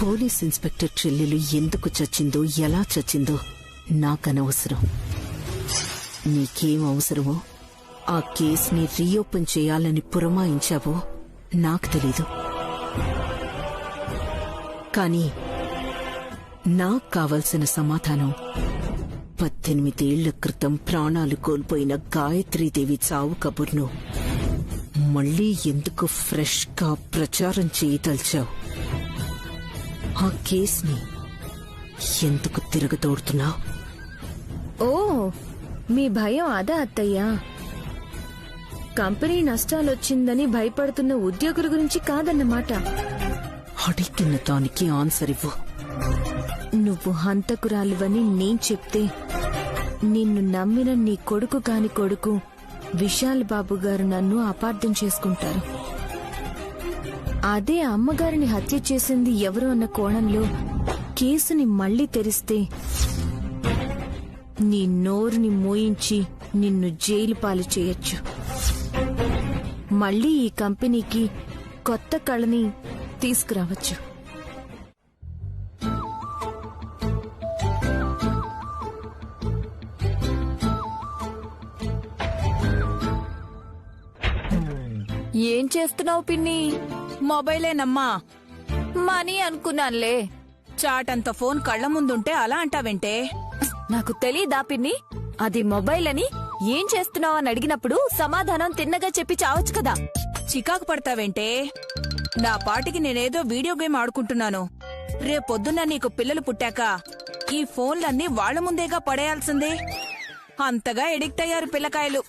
Police inspector చెల్లెలు ఎందుకు చచ్చిందో ఎలా చచ్చిందో నాకనవసరం. నీకేం అవసరమో ఆ కేసుని రీఓపెన్ చేయాలని పురమాయించావో నాకు తెలీదు. కానీ నాకు కావలసిన సమాధానం 18 ఏళ్ల క్రితం ప్రాణాలు కోల్పోయిన గాయత్రీదేవి చావు కబుర్ను మళ్లీ ఎందుకు ఫ్రెష్ గా ప్రచారం చేయదలిచావు? ఆ కేసుని ఎందుకు తిరగతోడుతున్నావు? ఓ, మీ భయం అదా అత్తయ్యా? కంపెనీ నష్టాలొచ్చిందని భయపడుతున్న ఉద్యోగుల గురించి కాదన్నమాట. అడిగిన దానికి ఆన్సర్ ఇవ్వు. నువ్వు హంతకురాలివని నేను చెప్తే నిన్ను నమ్మిన నీ కొడుకు కాని కొడుకు విశాల్ బాబు గారు నన్ను అపార్థం చేసుకుంటారు. అదే అమ్మగారిని హత్య చేసింది ఎవరు అన్న కోణంలో కేసుని మళ్లీ తెరిస్తే నీ నోరుని మోయించి నిన్ను జైలు పాలు చేయొచ్చు. మళ్లీ ఈ కంపెనీకి కొత్త కళని తీసుకురావచ్చు. ఏం చేస్తున్నావు పిన్ని? మొబైలేనమ్మా. మనీ అనుకున్నానులే. చాటంత ఫోన్ కళ్ల ముందుంటే అలా అంటావేంటే? నాకు తెలీదా పిన్ని? అది మొబైల్ అని. ఏం చేస్తున్నావు అని అడిగినప్పుడు సమాధానం తిన్నగా చెప్పి చావచ్చు కదా. చికాకు పడతావేంటే? నా పాటికి నేనేదో వీడియో గేమ్ ఆడుకుంటున్నాను. రేపొద్దున్న నీకు పిల్లలు పుట్టాక ఈ ఫోన్లన్నీ వాళ్ల ముందేగా పడేయాల్సిందే. అంతగా ఎడిక్ట్ అయ్యారు పిల్లకాయలు.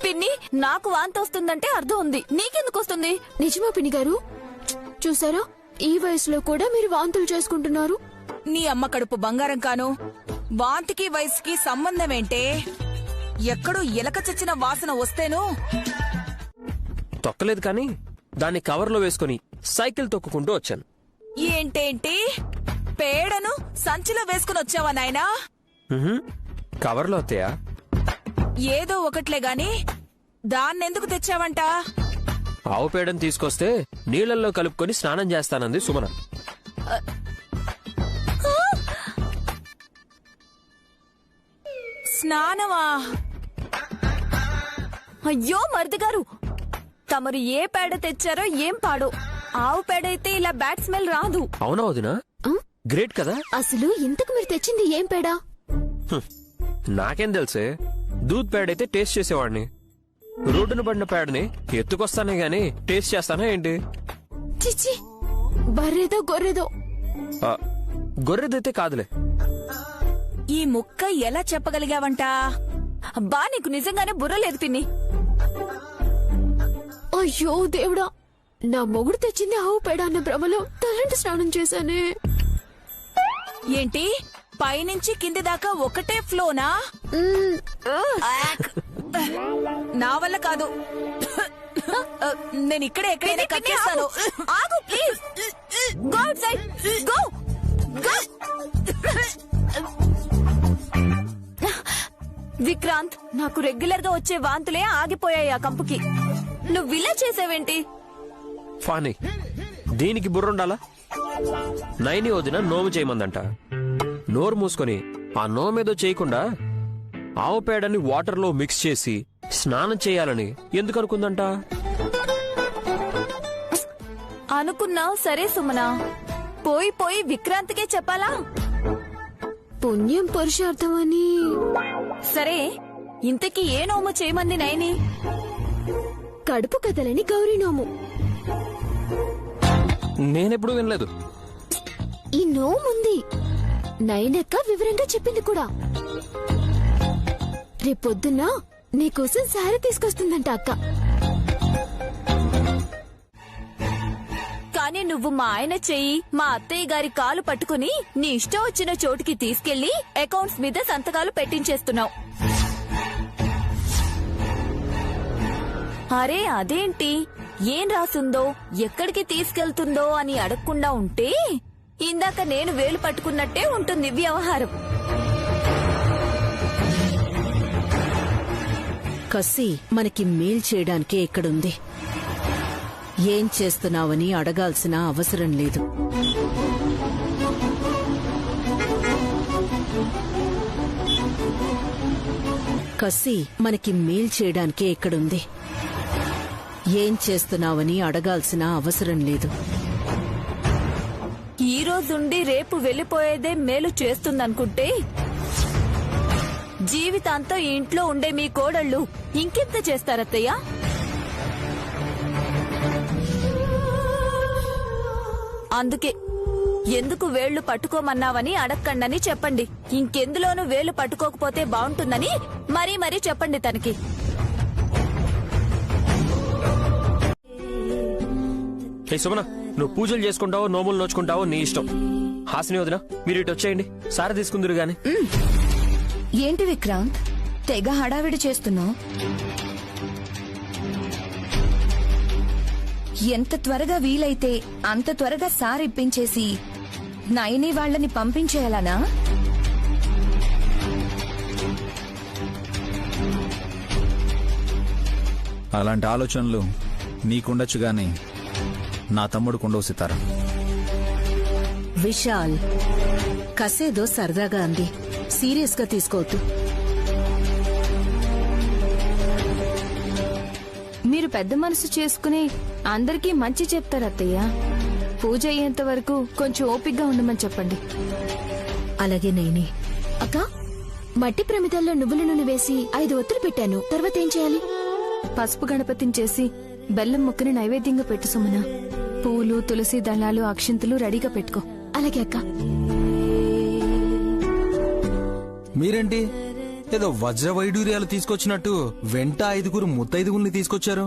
పిన్ని, నాకు వాంతి వస్తుందంటే అర్థం ఉంది. నీకెందుకు వస్తుంది? నిజమా పిన్ని గారు? చూసారా, ఈ వయసులో కూడా మీరు వాంతులు చేసుకుంటున్నారు. నీ అమ్మ కడుపు బంగారం కాను. వాంతికి వయసుకి సంబంధమేంటే? ఎక్కడో ఎలక చచ్చిన వాసన వస్తేను తొక్కలేదు కానీ దాన్ని కవర్లో వేసుకుని సైకిల్ తొక్కుకుంటూ వచ్చాను. ఏంటేంటి? పేడను సంచిలో వేసుకుని వచ్చావా నాయనా? కవర్లో వస్తాయా? ఏదో ఒకట్లే గాని దాన్నెందుకు తెచ్చావంట? ఆవు పేడను తీసుకొస్తే నీళ్లలో కలుపుకొని స్నానం చేస్తానంది సుమన. స్నానమా? అయ్యో మరిది గారు, తమరు ఏ పేడ తెచ్చారో ఏం పాడో. ఆవు పేడ అయితే ఇలా బ్యాడ్ స్మెల్ రాదు. అవునా వదినా? గ్రేట్ కదా. అసలు ఇంతకు మీరు తెచ్చింది ఏం పేడా? నాకేం తెలుసే. దూద్ పేడైతే టేస్ట్ చేసేవాడిని. రోడ్డును పడిన పేడని ఎత్తుకొస్తానే గాని టేస్ట్ చేస్తానా ఏంటి? చిచ్చి, బర్రెదో గొర్రెదో. గొర్రెదైతే కాదులే. ఈ ముక్క ఎలా చెప్పగలిగావంట? అబ్బా, నీకు నిజంగానే బుర్ర లేదు పిన్ని. అయ్యో దేవుడా, నా మొగుడు తెచ్చింది ఆవు పేడ అన్న భ్రమలో తలంటి స్నానం చేశానే. ఏంటి, పైనుంచి కింది దాకా ఒకటే ఫ్లోనా? నా వల్ల కాదు. నేను ఇక్కడే ఎక్కడైనా కక్కేస్తాను. ఆగు please. Go out side. Go go. Vikrant, నాకు రెగ్యులర్ గా వచ్చే వాంతులే ఆగిపోయాయి ఆ కంపుకి. నువ్విలా చేసావేంటి? ఫానీ, దీనికి బుర్రుండాలా? నైని వదిన నోము చేయమందంట. నోరు మూసుకొని ఆ నోమేదో చేయకుండా ఆవు పేడని వాటర్లో మిక్స్ చేసి స్నానం చేయాలని ఎందుకు అనుకుందంట? అనుకున్నావు సరే సుమనా, పోయి పోయి విక్రాంత్కే చెప్పాలా? పుణ్యం పురుషార్థం అని. సరే, ఇంతకీ ఏ నోము చేయమంది నైని? కడుపు కదలని గౌరీ నోము. నేనెప్పుడు వినలేదు. ఈ నోముంది, నైనక్క వివరంగా చెప్పింది కూడా. రేపొద్దున్న నీకోసం శారీ తీసుకొస్తుందంట అక్క. కానీ నువ్వు మా ఆయన చెయ్యి మా అత్తయ్య గారి కాలు పట్టుకుని నీ ఇష్టం వచ్చిన చోటుకి తీసుకెళ్లి అకౌంట్స్ మీద సంతకాలు పెట్టించేస్తున్నావు. అరే అదేంటి, ఏం రాసుందో ఎక్కడికి తీసుకెళ్తుందో అని అడగకుండా ఉంటే ఇందాక నేను వేలు పట్టుకున్నట్టే ఉంటుంది వ్యవహారం. కసి మనకి మేల్ చేయడానికే ఇక్కడుంది. ఏం చేస్తున్నావని అడగాల్సిన అవసరం లేదు. కసి మనకి మేల్ చేయడానికే ఇక్కడుంది. ఏం చేస్తున్నావని అడగాల్సిన అవసరం లేదు. ఈ రోజుండి రేపు వెళ్లిపోయేదే మేలు చేస్తుందనుకుంటే జీవితాంతం ఇంట్లో ఉండే మీ కోడళ్ళు ఇంకెంత చేస్తారత్తయ్యా? అందుకే ఎందుకు వేళ్లు పట్టుకోమన్నావని అడక్కండని చెప్పండి. ఇంకెందులోనూ వేలు పట్టుకోకపోతే బాగుంటుందని మరీ చెప్పండి తనకి. హే సుమన, నువ్వు పూజలు చేసుకుంటావో నోములు నోచుకుంటావో నీ ఇష్టం. హాసిని వదినా, మీరు ఇటు వచ్చేయండి, సారా తీసుకుందరు గాని. ఏంటి విక్రాంత్, తెగ హడావిడి చేస్తున్నావు? ఎంత త్వరగా వీలైతే అంత త్వరగా సార్ ఇప్పించేసి నయని వాళ్ళని పంపించేయాలనా? అలాంటి ఆలోచనలు నీకుండొచ్చు గాని నా తమ్ముడుకుండవు సితారా. విశాల్, కసేదో సరదాగా అంది, సీరియస్ గా తీసుకోవద్దు. మీరు పెద్ద మనసు చేసుకుని అందరికీ మంచి చెప్తారత్తయ్య. పూజ అయ్యేంత వరకు కొంచెం ఓపిగ్గా ఉండమని చెప్పండి. అలాగే నైని. అక్క, మట్టి ప్రమిదల్లో నువ్వుల నూనె వేసి 5 ఒత్తులు పెట్టాను. తర్వాత ఏం చేయాలి? పసుపు గణపతిని చేసి బెల్లం ముక్కని నైవేద్యంగా పెట్టు సుమన. పూలు, తులసి దళాలు, అక్షింతలు రెడీగా పెట్టుకో. అలాగే అక్క. మీరేంటి ఏదో వజ్ర వైడూర్యాలు తీసుకొచ్చినట్టు వెంట 5 ముత్తైదుగుల్ని తీసుకొచ్చారు?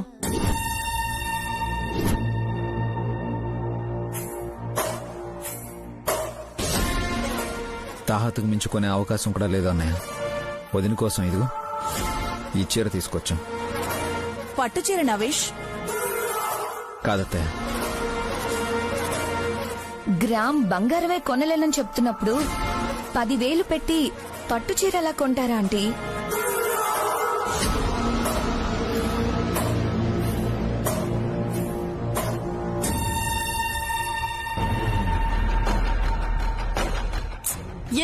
తాహతుకు మించుకునే అవకాశం కూడా లేదు అన్నయ్య. వదిన కోసం ఇదిగో ఈ చీర తీసుకొచ్చాం. పట్టు చీర నవేష్? కాదత్తయ్య, గ్రామ్ బంగారమే కొనలేనని చెప్తున్నప్పుడు 10,000 పెట్టి పట్టు చీర ఎలా కొంటారా ఆంటీ?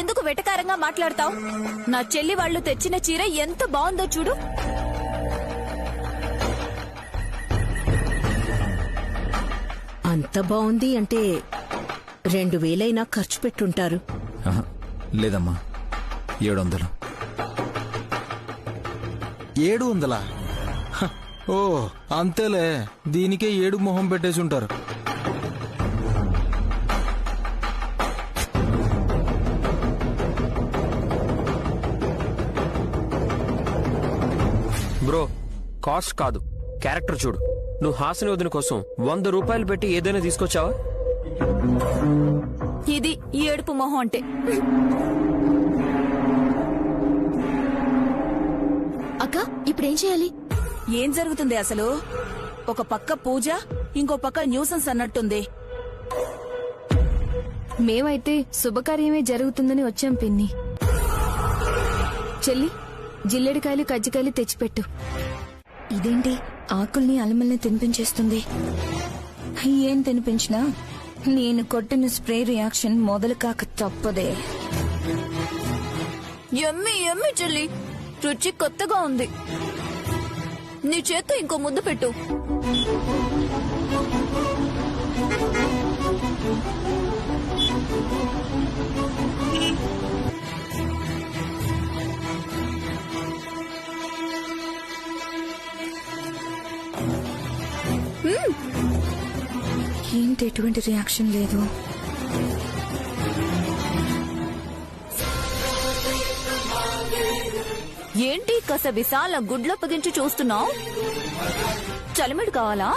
ఎందుకు వెటకారంగా మాట్లాడతావు? నా చెల్లి వాళ్ళు తెచ్చిన చీర ఎంత బాగుందో చూడు. అంత బాగుంది అంటే 2,000 ఖర్చు పెట్టుంటారు. ఆహా, లేదమ్మా, 700. 700? హ, ఓ అంతేలే, దీనికే 7 మొహం పెట్టేసి ఉంటారు. బ్రో, కాస్ట్ కాదు, క్యారెక్టర్ చూడు. నువ్వు హాసిని వదిన కోసం 100 రూపాయలు పెట్టి ఏదైనా తీసుకొచ్చావా? ఇది ఈ ఏడుపు మొహం అంటే. అక్క, ఇప్పుడేం చేయాలి? ఏం జరుగుతుంది అసలు? ఒక పక్క పూజ, ఇంకో పక్క న్యూసెన్స్ అన్నట్టుంది. మేమైతే శుభకార్యమే జరుగుతుందని వచ్చాం పిన్ని. చెల్లి, జిల్లెడికాయలు కజ్జికాయలు తెచ్చిపెట్టు. ఇదేంటి ఆకుల్ని అలమల్ని తినిపించేస్తుంది? ఏం తినిపించినా నేను కొట్టిన స్ప్రే రియాక్షన్ మొదలు కాక తప్పదే. ఎమ్మి ఎమ్మి చెల్లి, రుచి కొత్తగా ఉంది. నీ చేత్తో ఇంకో ముద్దు పెట్టు. ఏంటి ఎటువంటి రియాక్షన్ లేదు? ఏంటి కసబిసాల గుడ్లప్పగించి చూస్తున్నావు? చలిమిడి కావాలా?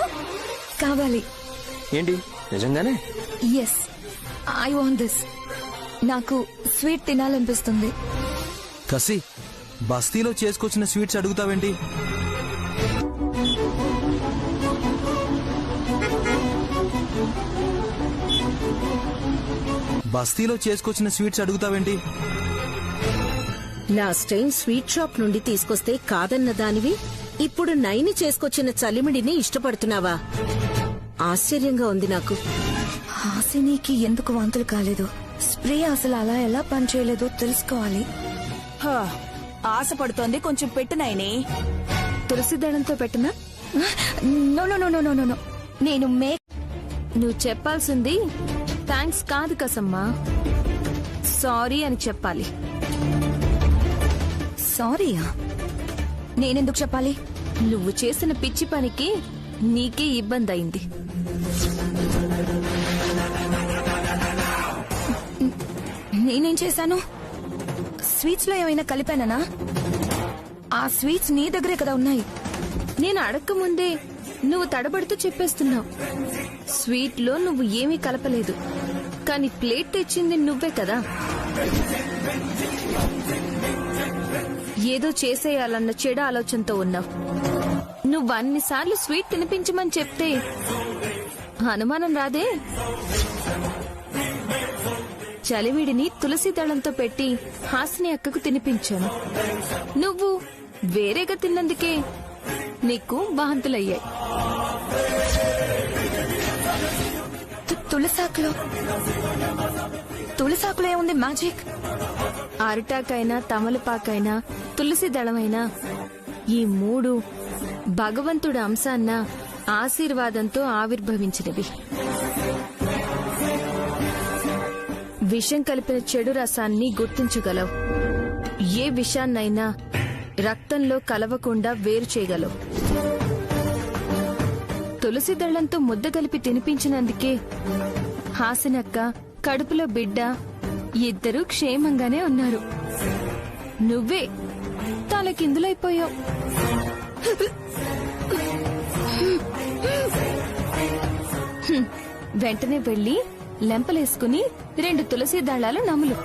కావాలి. ఏంటి నిజంగానే? Yes, I want this. నాకు స్వీట్ తినాలనిపిస్తుంది. కసి, బస్తీలో చేసుకొచ్చిన స్వీట్స్ అడుగుతావేంటి? బస్తీలో చేసుకొచ్చిన స్వీట్స్ అడుగుతావేంటి? లాస్ట్ టైం స్వీట్ షాప్ నుండి తీసుకొస్తే కాదన్న దానివి ఇప్పుడు నైని చేసుకొచ్చిన చలిమిడిని ఇష్టపడుతున్నావా? ఆశ్చర్యంగా ఉంది నాకు. హాసినికి ఎందుకు వాంతులు కాలేదు? స్ప్రే అసలు అలా ఎలా పనిచేయలేదో తెలుసుకోవాలి. హా, ఆశపడుతోంది, కొంచెం పెట్టు నైని. తులసి దళంతో పెట్టినా? No no no no no no. నేను నువ్వు చెప్పాల్సింది థ్యాంక్స్ కాదు కసమ్మా, సారీ అని చెప్పాలి. సారీయా? నేనెందుకు చెప్పాలి? నువ్వు చేసిన పిచ్చి పనికి నీకే ఇబ్బంది అయింది. నేనేం చేశాను? స్వీట్స్ లో ఏమైనా కలిపానా? ఆ స్వీట్స్ నీ దగ్గరే కదా ఉన్నాయి. నేను అడక్క ముందే నువ్వు తడబడుతూ చెప్పేస్తున్నావు. స్వీట్ లో నువ్వు ఏమీ కలపలేదు, కానీ ప్లేట్ తెచ్చింది నువ్వే కదా. ఏదో చేసేయాలన్న చెడు ఆలోచనతో ఉన్నావు. నువ్వు అన్నిసార్లు స్వీట్ తినిపించమని చెప్తే అనుమానం రాదే? చలివిడిని తులసి దళంతో పెట్టి హాసిని అక్కకు తినిపించాను. నువ్వు వేరేగా తిన్నందుకే నీకు వాంతులయ్యాయి. తులసాకులో ఏముంది మ్యాజిక్? అరిటాకైనా తమలపాకైనా తులసి దళమైనా ఈ మూడు భగవంతుడి అంశాన్న ఆశీర్వాదంతో ఆవిర్భవించినవి. విషం కలిపిన చెడు రసాన్ని గుర్తించగలవు. ఏ విషాన్నైనా రక్తంలో కలవకుండా వేరు చేయగలవు. తులసి దళంతో ముద్ద కలిపి తినిపించినందుకే హాసినక్క కడుపులో బిడ్డ ఇద్దరూ క్షేమంగానే ఉన్నారు. నువ్వే తలకిందులైపోయావు. వెంటనే వెళ్లి లెంపలేసుకుని 2 తులసి దళాలు నములు.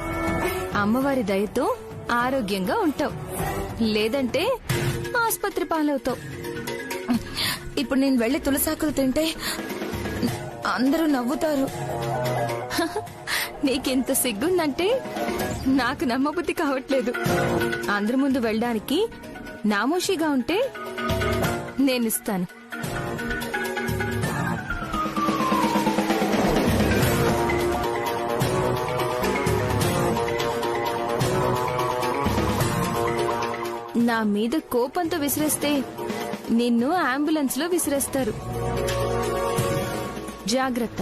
అమ్మవారి దయతో ఆరోగ్యంగా ఉంటావు, లేదంటే ఆస్పత్రి పాలవుతావు. ఇప్పుడు నేను వెళ్లి తులసాకులు తింటే అందరూ నవ్వుతారు. నీకెంత సిగ్గుందంటే నాకు నమ్మబుద్ధి కావట్లేదు. అందరి ముందు వెళ్ళడానికి నామోషిగా ఉంటే నేనిస్తాను. నా మీద కోపంతో విసిరేస్తే నిన్ను అంబులెన్స్ లో విసిరేస్తారు. జాగ్రత్త.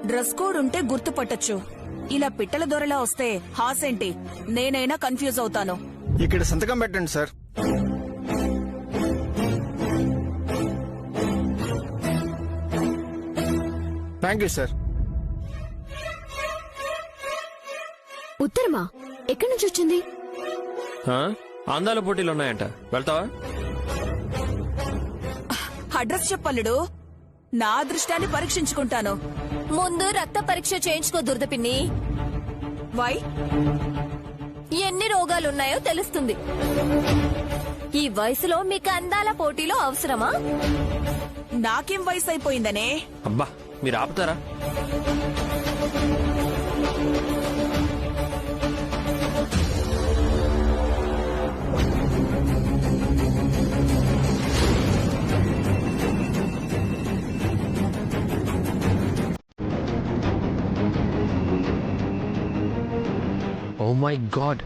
డ్రెస్ కోడ్ ఉంటే గుర్తుపట్టొచ్చు. ఇలా పిట్టల దొరలా వస్తే హాసేంటి? నేనైనా కన్ఫ్యూజ్ అవుతాను. ఇక్కడ సంతకం పెట్టండి సార్. Thank you sir. ఉత్తరమా? ఎక్కడి నుంచి వచ్చింది? అందాల పోటీలు ఉన్నాయంట, వెళ్తావా? అడ్రస్ చెప్పల్లుడు, నా అదృష్టాన్ని పరీక్షించుకుంటాను. ముందు రక్త పరీక్ష చేయించుకో దుర్దపిన్ని. వై? ఎన్ని రోగాలున్నాయో తెలుస్తుంది. ఈ వయసులో మీకు అందాల పోటీలో అవసరమా? నాకేం వయసు అయిపోయిందనే? అబ్బా, మీరు ఆపుతారా? ఓ మై గాడ్,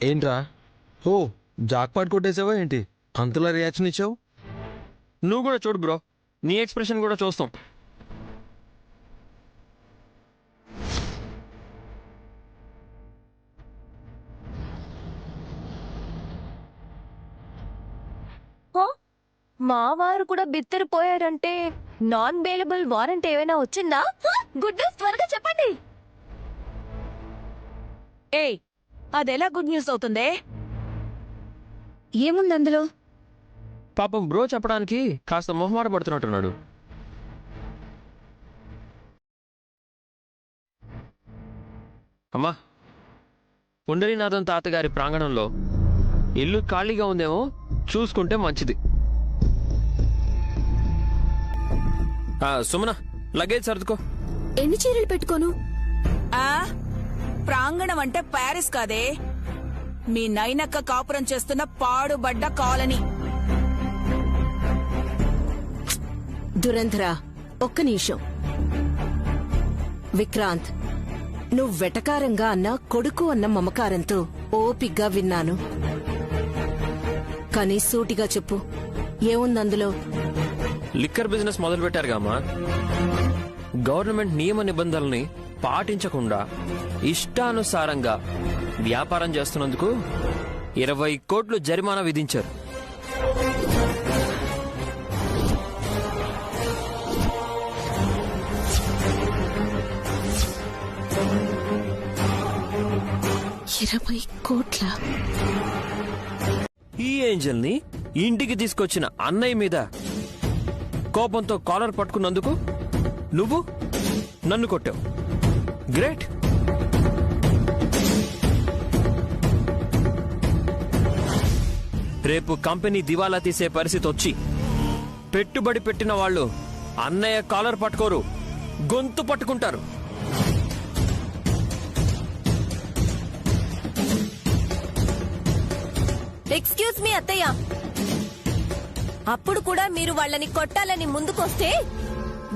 ఏంట్రా? ఓ, జాక్పాట్ కొట్టేసావా ఏంటి? అంతలా రియాక్షన్ ఇచ్చావు? నువ్వు కూడా చూడు బ్రో, నీ ఎక్స్ప్రెషన్ కూడా చూస్తాం. మా వారు కూడా బిత్తరిపోయారంటే నాన్ బెయిలబుల్ వారెంట్ ఏమైనా వచ్చిందా? గుడ్ న్యూస్ త్వరగా చెప్పండి. ఏయ్, అదెలా గుడ్ న్యూస్ అవుతుందే? ఏముంది అందులో? పాపం బ్రో చెప్పడానికి కాస్త మొహమాట పడుతున్నట్టున్నాడు. అమ్మా, పుండరీనాథం తాతగారి ప్రాంగణంలో ఇల్లు ఖాళీగా ఉందేమో చూసుకుంటే మంచిది. సుమన, లగేజ్ సర్దుకో. ఎన్ని చీరలు పెట్టుకోను? ఆ ప్రాంగణం అంటే ప్యారిస్ కాదే, మీ నైనక్క కాపురం చేస్తున్న పాడుబడ్డ కాలనీ. దురంధరా, ఒక్క నిమిషం. విక్రాంత్, నువ్వు వెటకారంగా అన్న కొడుకు అన్న మమకారంతో ఓపిగ్గా విన్నాను. కానీ సూటిగా చెప్పు, ఏముందందులో? లిక్కర్ బిజినెస్ మొదలు పెట్టారుగా అమ్మా. గవర్నమెంట్ నియమ నిబంధనల్ని పాటించకుండా ఇష్టానుసారంగా వ్యాపారం చేస్తున్నందుకు 20 కోట్లు జరిమానా విధించారు. కోట్ల? ఈ ఏంజల్ ని ఇంటికి తీసుకొచ్చిన అన్నయ్య మీద కోపంతో కాలర్ పట్టుకున్నందుకు నువ్వు నన్ను కొట్టావు. గ్రేట్. రేపు కంపెనీ దివాలా తీసే పరిస్థితి వచ్చి పెట్టుబడి పెట్టిన వాళ్ళు అన్నయ్య కాలర్ పట్టుకోరు, గొంతు పట్టుకుంటారు. ఎక్స్క్యూజ్ మీ అత్తయ్య, అప్పుడు కూడా మీరు వాళ్ళని కొట్టాలని ముందుకొస్తే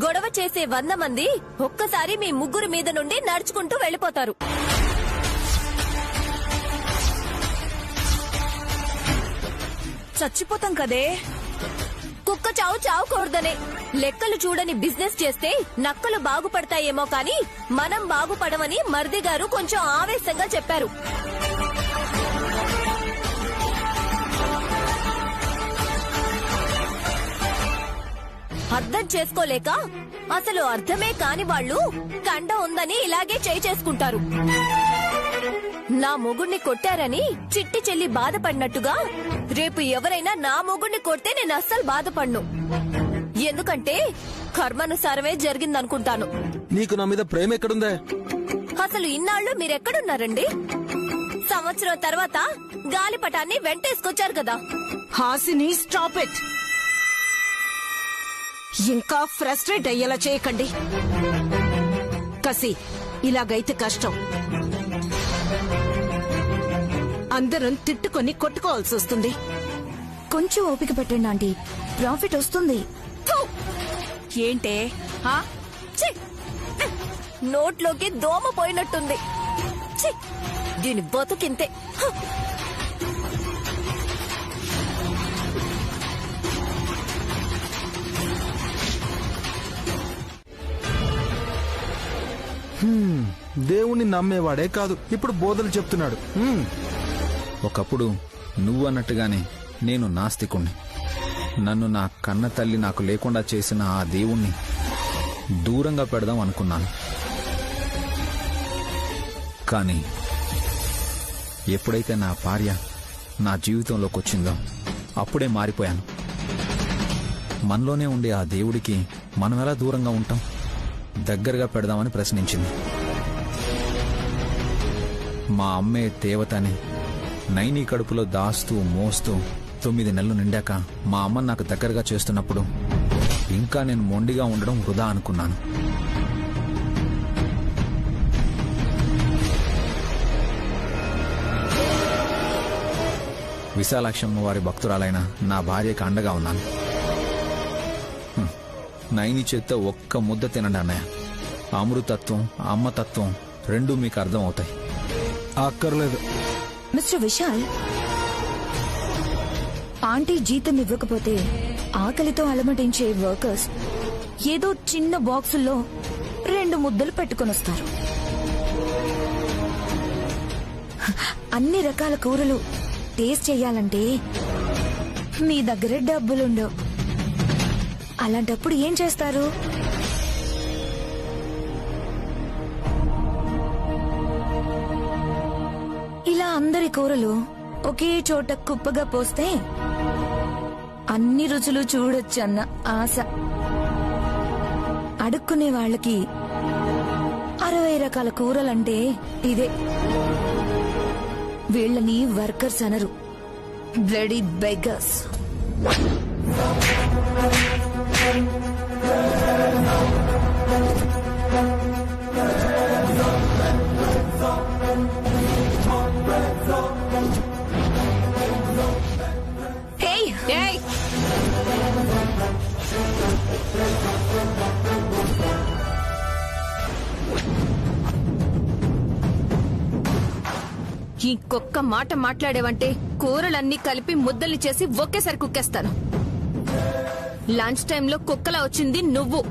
గొడవ చేసే 100 మంది ఒక్కసారి మీ ముగ్గురు మీద నుండి నడుచుకుంటూ వెళ్లిపోతారు. చచ్చిపోతాం కదే. కుక్క చావు చావకూడదనే లెక్కలు చూడని బిజినెస్ చేస్తే నక్కలు బాగుపడతాయేమో కానీ మనం బాగుపడమని మరిది గారు కొంచెం ఆవేశంగా చెప్పారు. అర్థం చేసుకోలేక అసలు అర్థమే కాని వాళ్ళు కండ ఉందని ఇలాగే చేయి చేసుకుంటారు. నా మొగుణ్ణి కొట్టారని చిట్టి చెల్లి బాధపడినట్టుగా రేపు ఎవరైనా నా మొగుణ్ణి కొడితే నేను అస్సలు బాధపడ్ను. ఎందుకంటే కర్మానుసారమే జరిగిందనుకుంటాను. నీకు నా మీద ప్రేమ ఎక్కడుందే? అసలు ఇన్నాళ్ళు మీరెక్కడున్నారండి? సంవత్సరం తర్వాత గాలిపటాన్ని వెంటేసుకొచ్చారు కదా. Hasini, stop it. ఇంకా ఫ్రస్ట్రేట్ అయ్యేలా చేయకండి. కసి, ఇలాగైతే కష్టం. అందరం తిట్టుకొని కొట్టుకోవాల్సి వస్తుంది. కొంచెం ఓపిక పెట్టండి ఆంటీ, ప్రాఫిట్ వస్తుంది. ఏంటే? ఛీ! నోట్లోకి దోమ పోయినట్టుంది. ఛీ! దీని బతుకింతే. దేవుణ్ణి నమ్మేవాడే కాదు, ఇప్పుడు బోధలు చెప్తున్నాడు. ఒకప్పుడు నువ్వు అన్నట్టుగానే నేను నాస్తికుణ్ణి. నన్ను నా కన్న తల్లి నాకు లేకుండా చేసిన ఆ దేవుణ్ణి దూరంగా పెడదాం అనుకున్నాను. కానీ ఎప్పుడైతే నా భార్య నా జీవితంలోకి వచ్చిందో అప్పుడే మారిపోయాను. మనలోనే ఉండే ఆ దేవుడికి మనం ఎలా దూరంగా ఉంటాం? దగ్గరగా పెడదామని ప్రశ్నించింది. మా అమ్మే దేవతని నైని కడుపులో దాస్తూ మోస్తూ 9 నెలలు నిండాక మా అమ్మ నాకు దగ్గరగా చేస్తున్నప్పుడు ఇంకా నేను మొండిగా ఉండడం వృధా అనుకున్నాను. విశాలాక్షమ్మ వారి భక్తురాలైన నా భార్యకి అండగా ఉన్నాను. నైని చేత్తో ఒక్క ముద్ద తినండి అన్నయ్య. అమృతత్వం, అమ్మతత్వం రెండూ మీకు అర్థం అవుతాయి. అక్కర్లేదు. మిస్టర్ విశాల్, ఆంటీ జీతం ఇవ్వకపోతే ఆకలితో అలమటించే వర్కర్స్ ఏదో చిన్న బాక్సుల్లో 2 ముద్దలు పెట్టుకొనొస్తారు. అన్ని రకాల కూరలు టేస్ట్ చెయ్యాలంటే మీ దగ్గర డబ్బులుండవు. అలాంటప్పుడు ఏం చేస్తారు? ఇలా అందరి కూరలు ఒకే చోట కుప్పగా పోస్తే అన్ని రుచులు చూడొచ్చన్న ఆశ. అడుక్కునే వాళ్ళకి 60 రకాల కూరలంటే ఇదే. వీళ్ళని వర్కర్స్ అనరు, బ్లడీ బెగ్గర్స్. ఇంకొక్క మాట మాట్లాడేవంటే కూరలన్నీ కలిపి ముద్దల్ని చేసి ఒకేసారి కుక్కేస్తాను. లంచ్ టైంలో కుక్కలా వచ్చింది నువ్వు.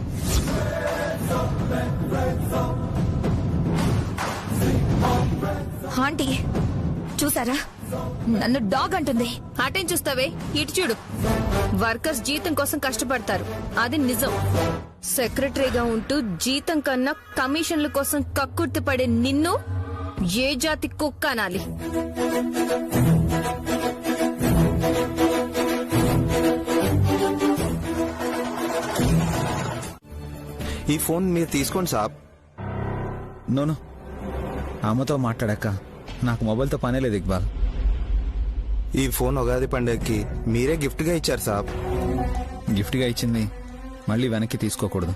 ఆంటీ చూసారా, నన్ను డాగ్ అంటుంది. అటేం చూస్తావే, ఇటు చూడు. వర్కర్స్ జీతం కోసం కష్టపడతారు, అది నిజం. సెక్రటరీగా ఉంటూ జీతం కన్నా కమిషన్ల కోసం కక్కుర్తి పడే నిన్ను ఏ జాతి కుక్క అనాలి? ఈ ఫోన్ మీరు తీసుకోండి సాబ్. నోను, అమ్మతో మాట్లాడాక నాకు మొబైల్తో పనే లేదు ఇక్బాల్. ఈ ఫోన్ ఉగాది పండుగకి మీరే గిఫ్ట్ గా ఇచ్చారు సాబ్. గిఫ్ట్గా ఇచ్చింది మళ్ళీ వెనక్కి తీసుకోకూడదు.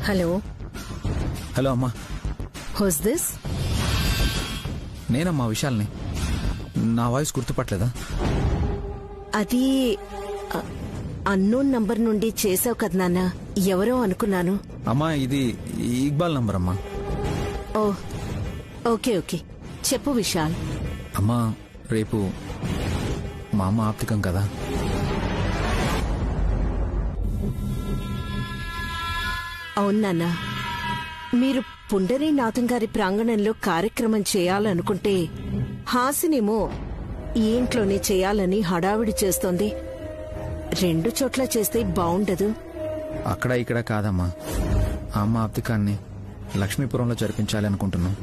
హలో హలో అమ్మా, హూస్ దిస్? నేనమ్మా విశాల్ని. నా వాయిస్ గుర్తుపట్టలేదా? అది అన్నోన్ నంబర్ నుండి చేసావు కదా నాన్న, ఎవరో అనుకున్నాను. అమ్మా ఇది ఇక్బాల్ నంబర్ అమ్మా. ఓ ఓకే ఓకే, చెప్పు విశాల్. అమ్మా రేపు మా అమ్మ ఆప్తికం కదా. అవును నాన్న, మీరు పుండరీనాథం గారి ప్రాంగణంలో కార్యక్రమం చేయాలనుకుంటే హాసినేమో ఈ ఇంట్లోనే చేయాలని హడావిడి చేస్తోంది. 2 చోట్ల చేస్తే బావుండదు. అక్కడ ఇక్కడ కాదమ్మా, ఆ అమ్మ ఆప్తికాన్ని లక్ష్మీపురంలో జరిపించాలి అనుకుంటున్నాం.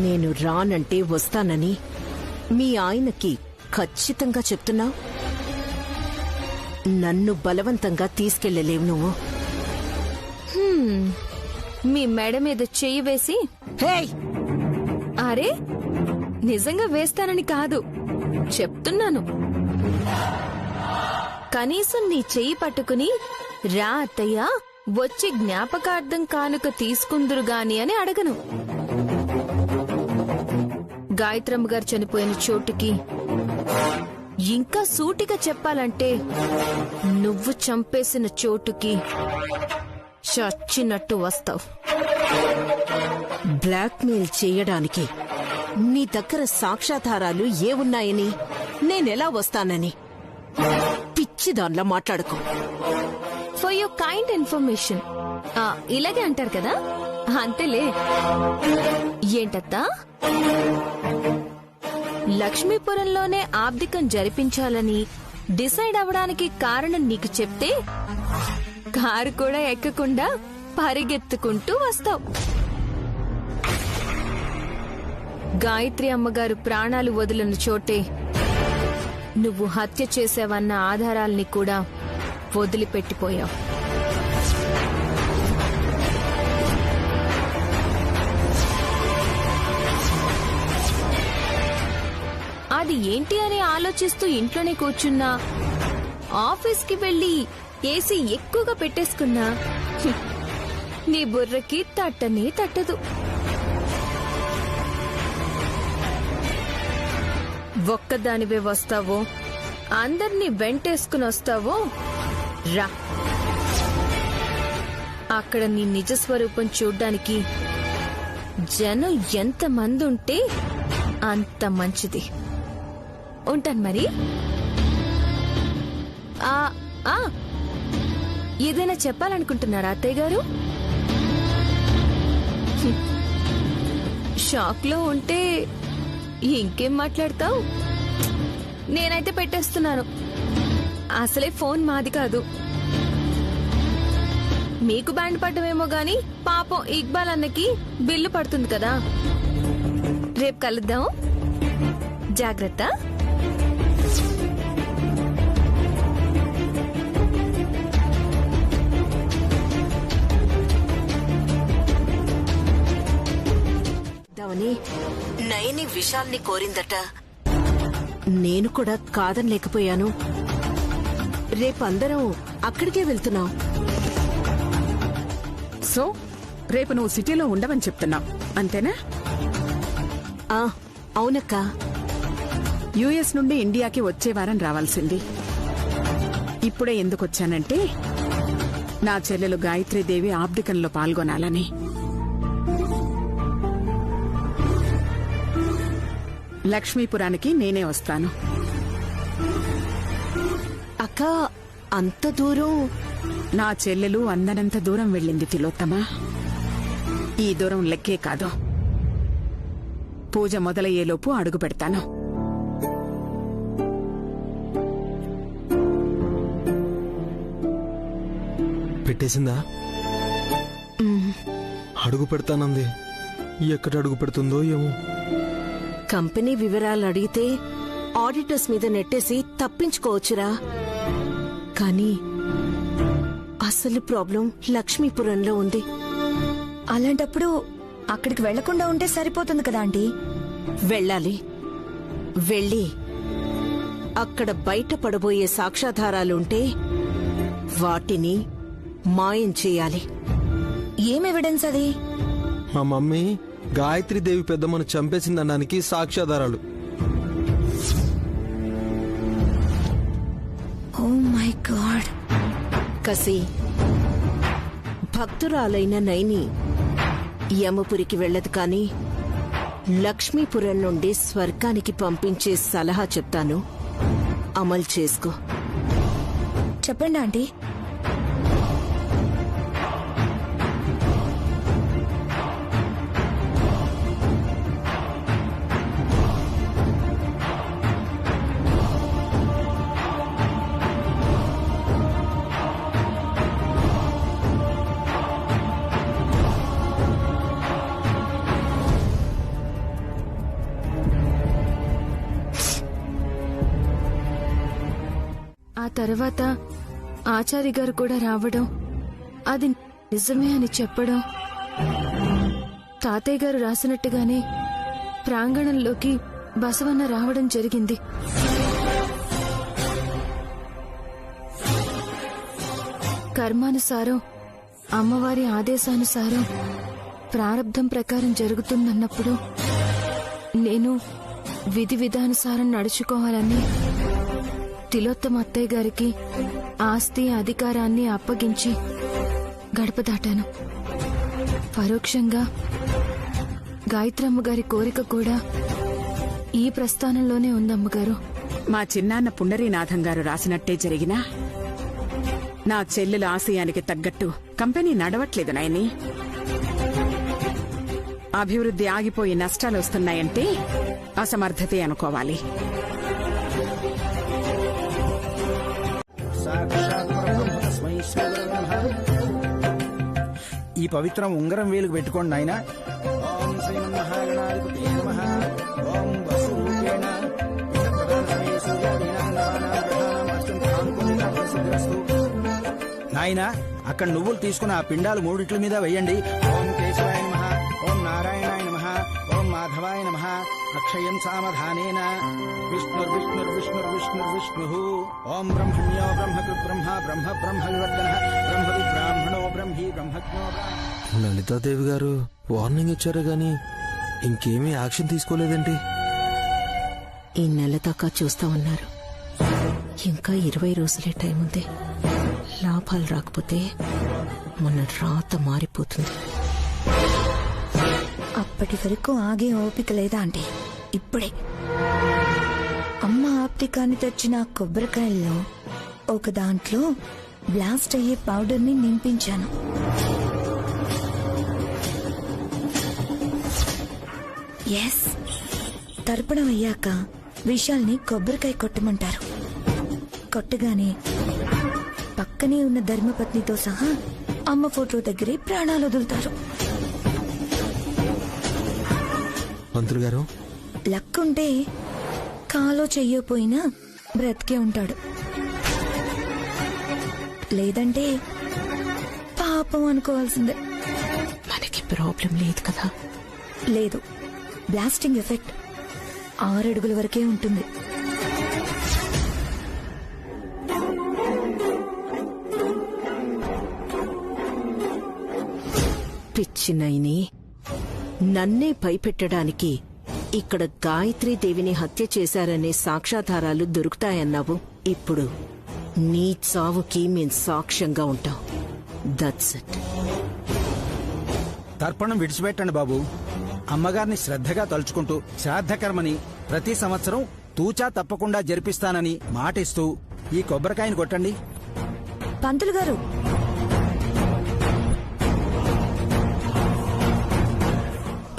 నేను రానంటే వస్తానని మీ ఆయనకి ఖచ్చితంగా చెప్తున్నా. నన్ను బలవంతంగా తీసుకెళ్లలేవు నువ్వు. మీ మెడ మీద చెయ్యి వేసి, హేయ్, అరే నిజంగా వేస్తానని కాదు చెప్తున్నాను. కనీసం నీ చెయ్యి పట్టుకుని రా అత్తయ్య వచ్చి జ్ఞాపకార్థం కానుక తీసుకుందురు గాని అని అడగను. గాయత్రమ్మ గారు చనిపోయిన చోటుకి ఇంకా సూటిగా చెప్పాలంటే నువ్వు చంపేసిన చోటుకి చచ్చినట్టు వస్తావు. బ్లాక్మెయిల్ చేయడానికి నీ దగ్గర సాక్ష్యాధారాలు ఏమున్నాయని, నేనెలా వస్తానని పిచ్చిదాన్లా మాట్లాడుకో. ఫర్ యువర్ కైండ్ ఇన్ఫర్మేషన్ ఇలాగే అంటారు కదా, అంతేలే. ఏంటత్తా, లక్ష్మీపురంలోనే ఆబ్దికం జరిపించాలని డిసైడ్ అవడానికి కారణం నీకు చెప్తే కారు కూడా ఎక్కకుండా పరిగెత్తుకుంటూ వస్తావు. గాయత్రి అమ్మగారు ప్రాణాలు వదిలిన చోటే నువ్వు హత్య చేసావన్న ఆధారాల్ని కూడా వదిలిపెట్టిపోయావు. అది ఏంటి అని ఆలోచిస్తూ ఇంట్లోనే కూర్చున్నా, ఆఫీస్కి వెళ్లి ఏసీ ఎక్కువగా పెట్టేసుకున్నా నీ బుర్రకి తట్టనే తట్టదు. ఒక్కదానివే వస్తావో అందర్నీ వెంటేసుకుని వస్తావో రా. అక్కడ నీ నిజస్వరూపం చూడ్డానికి జనం ఎంతమంది ఉంటే అంత మంచిది. ఉంటాను మరి. ఏదైనా చెప్పాలనుకుంటున్నారా అత్తయ్య గారు? షాక్ లో ఉంటే ఇంకేం మాట్లాడతావు? నేనైతే పెట్టేస్తున్నాను. అసలే ఫోన్ మాది కాదు. మీకు బ్యాండ్ పడ్డమేమో గాని పాపం ఇక్బాల్ అన్నకి బిల్లు పడుతుంది కదా. రేపు కలుద్దాం. జాగ్రత్త. నయని విశాల్ని కోరిందట. నేను కూడా కాదనలేకపోయాను. రేపందరం అక్కడికే వెళ్తున్నాం. సో రేపు నువ్వు సిటీలో ఉండవని చెప్తున్నావు అంతేనా? అవునక్క. యుఎస్ నుండి ఇండియాకి వచ్చే వారం రావాల్సింది. ఇప్పుడే ఎందుకొచ్చానంటే నా చెల్లెలు గాయత్రీదేవి ఆబ్దికంలో పాల్గొనాలని. లక్ష్మీపురానికి నేనే వస్తాను. అక్క, అంత దూరం? నా చెల్లెలు అందనంత దూరం వెళ్ళింది తిలోత్తమా. ఈ దూరం లెక్కే కాదు. పూజ మొదలయ్యేలోపు అడుగు పెడతాను. పెట్టేసిందా? అడుగు పెడతానంది. ఎక్కడ అడుగు పెడుతుందో ఏమో. కంపెనీ వివరాలు అడిగితే ఆడిటర్స్ మీద నెట్టేసి తప్పించుకోవచ్చురా. కానీ అసలు ప్రాబ్లం లక్ష్మీపురంలో ఉంది. అలాంటప్పుడు అక్కడికి వెళ్లకుండా ఉంటే సరిపోతుంది కదా ఆంటీ. వెళ్ళాలి. వెళ్ళి అక్కడ బయటపడబోయే సాక్ష్యాధారాలుంటే వాటిని మాయం చేయాలి. ఏం ఎవిడెన్స్ అది? మా మమ్మీ గాయత్రీదేవి పెద్దమ్మను చంపేసిందనడానికి సాక్ష్యాధారాలు. Oh my god. కసి, భక్తురాలైన నైని యమపురికి వెళ్ళదు కాని లక్ష్మీపురం నుండి స్వర్గానికి పంపించే సలహా చెప్తాను, అమలు చేసుకో. చెప్పండి ఆంటీ. ఆ తర్వాత ఆచారి గారు కూడా రావడం, అది నిజమే అని చెప్పడం, తాతయ్య గారు రాసినట్టుగానే ప్రాంగణంలోకి బసవన్న రావడం జరిగింది. కర్మానుసారం, అమ్మవారి ఆదేశానుసారం ప్రారబ్ధం ప్రకారం జరుగుతుందన్నప్పుడు నేను విధి విధానుసారం నడుచుకోవాలని తిలోత్తమ అత్తయ్య గారికి ఆస్తి అధికారాన్ని అప్పగించి గడప దాటాను. పరోక్షంగా గాయత్రమ్మ గారి కోరిక కూడా ఈ ప్రస్థానంలోనే ఉందమ్మగారు. మా చిన్నాన్న పుండరీనాథం గారు రాసినట్టే జరిగినా నా చెల్లెల ఆశయానికి తగ్గట్టు కంపెనీ నడవట్లేదు నాయని. అభివృద్ధి ఆగిపోయి నష్టాలు వస్తున్నాయంటే అసమర్థతే అనుకోవాలి. ఈ పవిత్రం ఉంగరం వేలుకు పెట్టుకోండి నాయనా. నాయనా, అక్కడ నువ్వులు తీసుకుని ఆ పిండాలు మూడిట్ల మీద వెయ్యండి. ఓం కేశవాయ నమః, ఓం నారాయణాయ నమః, ఓం మాధవాయ నమః. అక్షయం సామధానేన విష్ణుర్విష్ణుర్విష్ణుర్విష్ణుర్విష్ణు. ఓం బ్రహ్మణ్యో బ్రహ్మకృత్ బ్రహ్మ బ్రహ్మ బ్రహ్మ వివర్ధన బ్రహ్మవి బ్రాహ్మణో బ్రహ్మీ బ్రహ్మజ్ఞో. లలితాదేవి గారు వార్నింగ్ ఇచ్చారు గాని ఇంకేమీ యాక్షన్ తీసుకోలేదేంటి? ఈ నెల దాకా చూస్తా ఉన్నారు. ఇంకా 20 రోజులే టైం ఉంది. లాభాలు రాకపోతే మన రాత మారిపోతుంది. అప్పటి వరకు ఆగే ఓపిక లేదా అంటే ఇప్పుడే. అమ్మ ఆప్తికాన్ని తెచ్చిన కొబ్బరికాయల్లో ఒక దాంట్లో బ్లాస్ట్ అయ్యే పౌడర్ని నింపించాను. ఎస్, తర్పణం అయ్యాక విశాల్ని కొబ్బరికాయ కొట్టమంటారు. కొట్టగానే పక్కనే ఉన్న ధర్మపత్నితో సహా అమ్మ ఫోటో దగ్గరే ప్రాణాలు వదులుతారు. పంతులు గారు, లక్కుంటే కాలో చెయ్యపోయినా బ్రతికే ఉంటాడు. లేదంటే పాపం అనుకోవాల్సిందే. మనకి ప్రాబ్లం లేదు కదా? లేదు, బ్లాస్టింగ్ ఎఫెక్ట్ 6 అడుగుల వరకే ఉంటుంది. పిచ్చి నైని, నన్నే భయపెట్టడానికి ఇక్కడ గాయత్రీదేవిని హత్య చేశారనే సాక్ష్యాధారాలు దొరుకుతాయన్నావు. ఇప్పుడు నీ చావుకి మేం సాక్ష్యంగా ఉంటాం. That's it. తర్పణం విడిచిపెట్టండి బాబు. అమ్మగారిని శ్రద్ధగా తలుచుకుంటూ శ్రాద్ధకర్మని ప్రతి సంవత్సరం తూచా తప్పకుండా జరిపిస్తానని మాటిస్తూ ఈ కొబ్బరికాయని కొట్టండి. పంతులు గారు,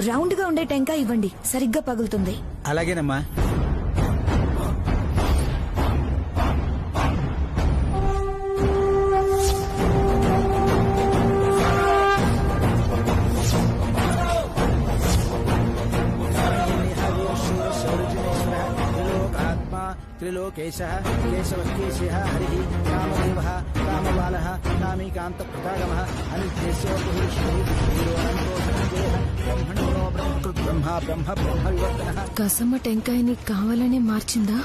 రౌండ్ గా ఉండే టెంకాయ ఇవ్వండి, సరిగ్గా పగులుతుంది. అలాగేనమ్మా. త్రిలోకేశః కేశవకేశః హరిః రామదేవః రామబాలః నామీకాంత ప్రతాగమః కసమ్మ టెంకాయని కావాలనే మార్చిందా,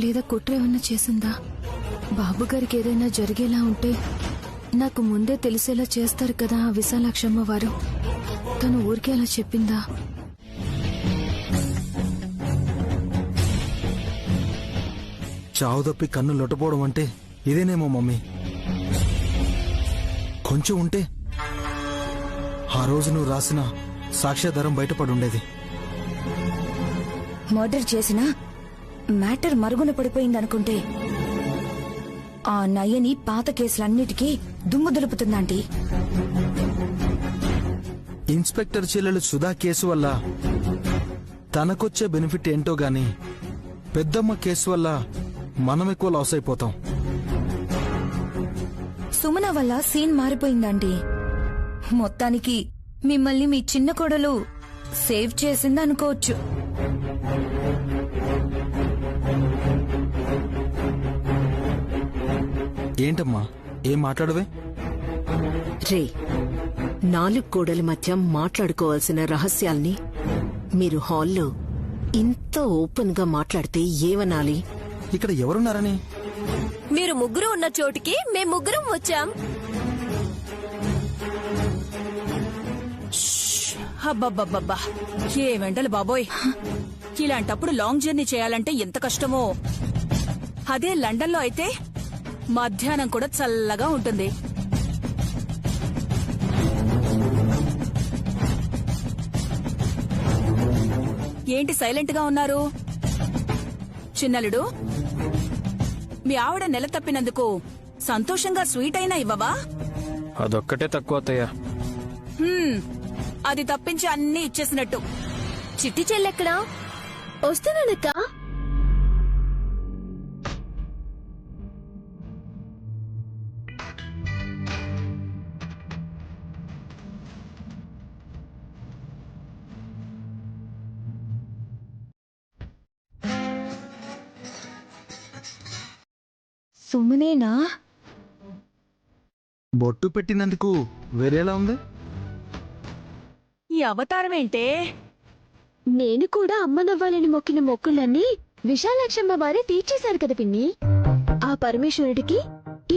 లేదా కుట్ర ఏమన్నా చేసిందా? బాబుగారికి ఏదైనా జరిగేలా ఉంటే నాకు ముందే తెలిసేలా చేస్తారు కదా ఆ విశాలాక్షమ్మ వారు. తను ఊరికే అలా చెప్పిందా? చావు తప్పి కన్ను లొట్టపోవడం అంటే ఇదేనేమో మమ్మీ. కొంచెం ఉంటే ఆ రోజు నువ్వు రాసిన సాక్ష్యాధారం బయటపడి ఉండేది. మర్డర్ చేసినా మ్యాటర్ మరుగున పడిపోయిందనుకుంటే ఆ నయ్యని పాత కేసులన్నిటికీ దుమ్ము దులుపుతుందంటీ. ఇన్స్పెక్టర్ చెల్లెలు సుధా కేసు వల్ల తనకొచ్చే బెనిఫిట్ ఏంటో గాని పెద్దమ్మ కేసు వల్ల మనం ఎక్కువ లాస్ అయిపోతాం. సుమన వల్ల సీన్ మారిపోయిందండి. మొత్తానికి మిమ్మల్ని మీ చిన్న కోడలు సేవ్ చేసిందనుకోవచ్చు. ఏంటమ్మా, ఏం మాట్లాడవే? రే, 4 గోడల మధ్య మాట్లాడుకోవాల్సిన రహస్యాల్ని మీరు హాల్లో ఇంత ఓపెన్ గా మాట్లాడితే ఏమనాలి? ఇక్కడ ఎవరున్నారని? మీరు ముగ్గురు ఉన్న చోటికి మేం ముగ్గురం వచ్చాం. అబ్బబ్బబ్బబ్బా, ఏ వెంటలు బాబోయ్! ఇలాంటప్పుడు లాంగ్ జర్నీ చేయాలంటే ఎంత కష్టమో. అదే లండన్ లో అయితే మధ్యాహ్నం కూడా చల్లగా ఉంటుంది. ఏంటి సైలెంట్ గా ఉన్నారు? చిన్నలుడు, మీ ఆవిడ నెల తప్పినందుకు సంతోషంగా స్వీట్ అయినా ఇవ్వవా? అదొక్కటే తక్కువ అత్తయ్య. అది తప్పించి అన్నీ ఇచ్చేసినట్టు. చిట్టి చెల్లెక్కడా? వస్తున్నానక్క. సుమనేనా? బొట్టు పెట్టినందుకు వేరేలా ఉంది. ఈ అవతారం ఏంటే? నేను కూడా అమ్మనవ్వాలని మొక్కిన మొక్కులన్నీ విశాలాక్షమ్మ వారే తీర్చేశారు కదా పిన్ని. ఆ పరమేశ్వరుడికి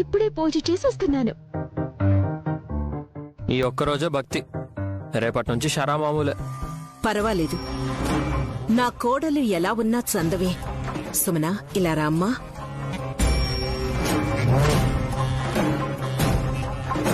ఇప్పుడే పూజ చేసి వస్తున్నాను. ఈ ఒక్కరోజే భక్తి, రేపటి నుంచి షరా మామూలే. పర్వాలేదు, నా కోడలు ఎలా ఉన్నా చందవే. సుమనా, ఇలా రామ్మా.